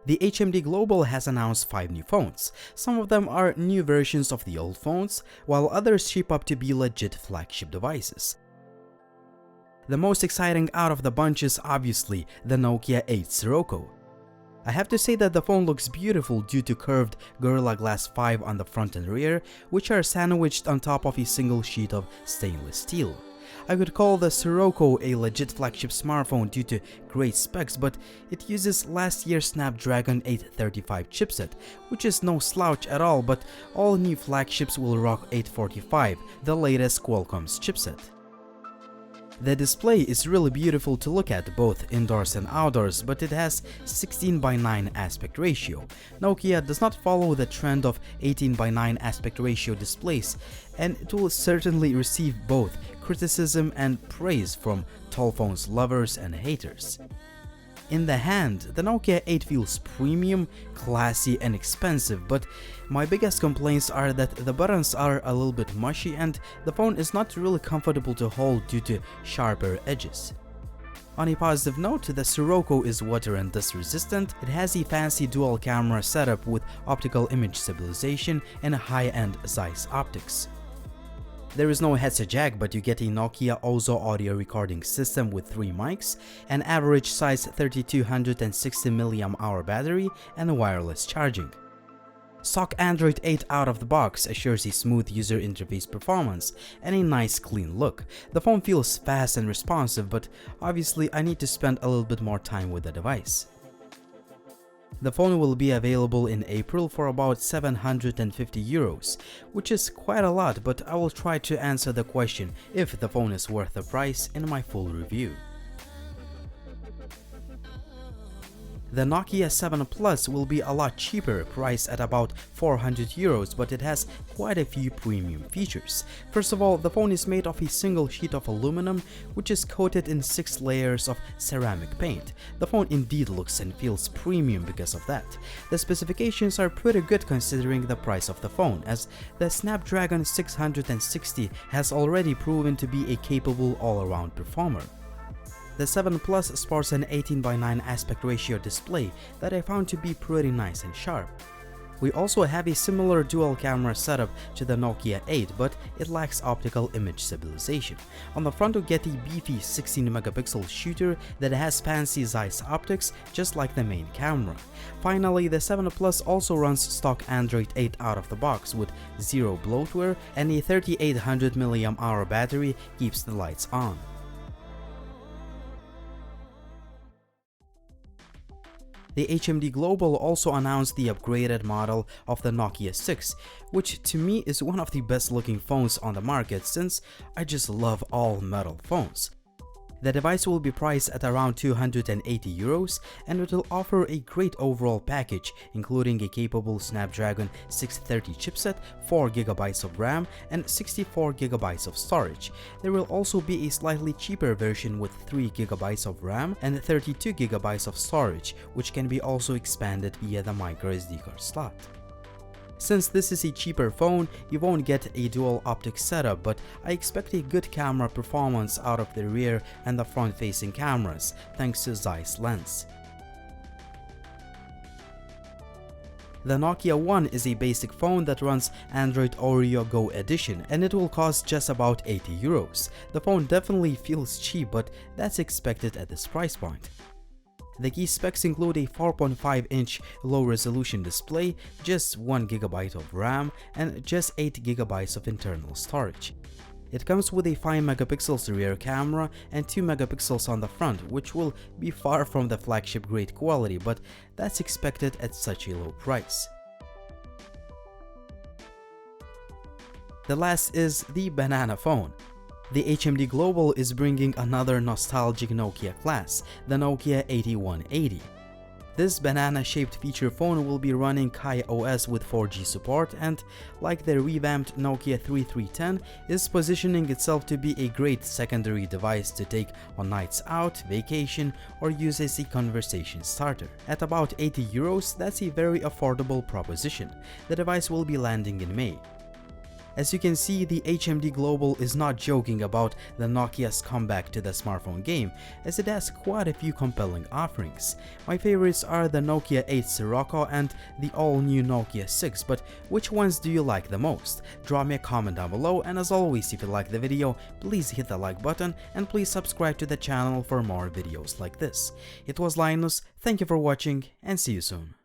The HMD Global has announced 5 new phones. Some of them are new versions of the old phones, while others shape up to be legit flagship devices. The most exciting out of the bunch is obviously the Nokia 8 Sirocco. I have to say that the phone looks beautiful due to curved Gorilla Glass 5 on the front and rear, which are sandwiched on top of a single sheet of stainless steel. I could call the Sirocco a legit flagship smartphone due to great specs, but it uses last year's Snapdragon 835 chipset, which is no slouch at all, but all new flagships will rock 845, the latest Qualcomm's chipset. The display is really beautiful to look at both indoors and outdoors, but it has 16:9 aspect ratio. Nokia does not follow the trend of 18:9 aspect ratio displays, and it will certainly receive both criticism and praise from tall phones lovers and haters. In the hand, the Nokia 8 feels premium, classy and expensive, but my biggest complaints are that the buttons are a little bit mushy and the phone is not really comfortable to hold due to sharper edges. On a positive note, the Sirocco is water and dust resistant. It has a fancy dual camera setup with optical image stabilization and high-end Zeiss optics. There is no headset jack, but you get a Nokia Ozo audio recording system with 3 mics, an average size 3260 mAh battery, and wireless charging. Stock Android 8 out of the box assures a smooth user interface performance and a nice clean look. The phone feels fast and responsive, but obviously I need to spend a little bit more time with the device. The phone will be available in April for about 750 euros, which is quite a lot, but I will try to answer the question if the phone is worth the price in my full review. The Nokia 7 Plus will be a lot cheaper, priced at about 400 euros, but it has quite a few premium features. First of all, the phone is made of a single sheet of aluminum, which is coated in 6 layers of ceramic paint. The phone indeed looks and feels premium because of that. The specifications are pretty good considering the price of the phone, as the Snapdragon 660 has already proven to be a capable all-around performer. The 7 Plus sports an 18:9 aspect ratio display that I found to be pretty nice and sharp. We also have a similar dual camera setup to the Nokia 8, but it lacks optical image stabilization. On the front we get a beefy 16-megapixel shooter that has fancy Zeiss optics just like the main camera. Finally, the 7 Plus also runs stock Android 8 out of the box with zero bloatware, and a 3800 mAh battery keeps the lights on. The HMD Global also announced the upgraded model of the Nokia 6, which to me is one of the best looking phones on the market since I just love all metal phones. The device will be priced at around 280 euros and it will offer a great overall package, including a capable Snapdragon 630 chipset, 4GB of RAM, and 64GB of storage. There will also be a slightly cheaper version with 3GB of RAM and 32GB of storage, which can be also expanded via the microSD card slot. Since this is a cheaper phone, you won't get a dual optics setup, but I expect a good camera performance out of the rear and the front-facing cameras, thanks to Zeiss lens. The Nokia 1 is a basic phone that runs Android Oreo Go edition, and it will cost just about 80 euros. The phone definitely feels cheap, but that's expected at this price point. The key specs include a 4.5-inch low-resolution display, just 1GB of RAM, and just 8GB of internal storage. It comes with a 5-megapixel rear camera and 2 megapixels on the front, which will be far from the flagship grade quality, but that's expected at such a low price. The last is the banana phone. The HMD Global is bringing another nostalgic Nokia class, the Nokia 8180. This banana-shaped feature phone will be running KaiOS with 4G support and, like the revamped Nokia 3310, is positioning itself to be a great secondary device to take on nights out, vacation, or use as a conversation starter. At about 80 euros, that's a very affordable proposition. The device will be landing in May. As you can see, the HMD Global is not joking about the Nokia's comeback to the smartphone game, as it has quite a few compelling offerings. My favorites are the Nokia 8 Sirocco and the all-new Nokia 6, but which ones do you like the most? Drop me a comment down below, and as always, if you like the video, please hit the like button and please subscribe to the channel for more videos like this. It was Linus, thank you for watching and see you soon.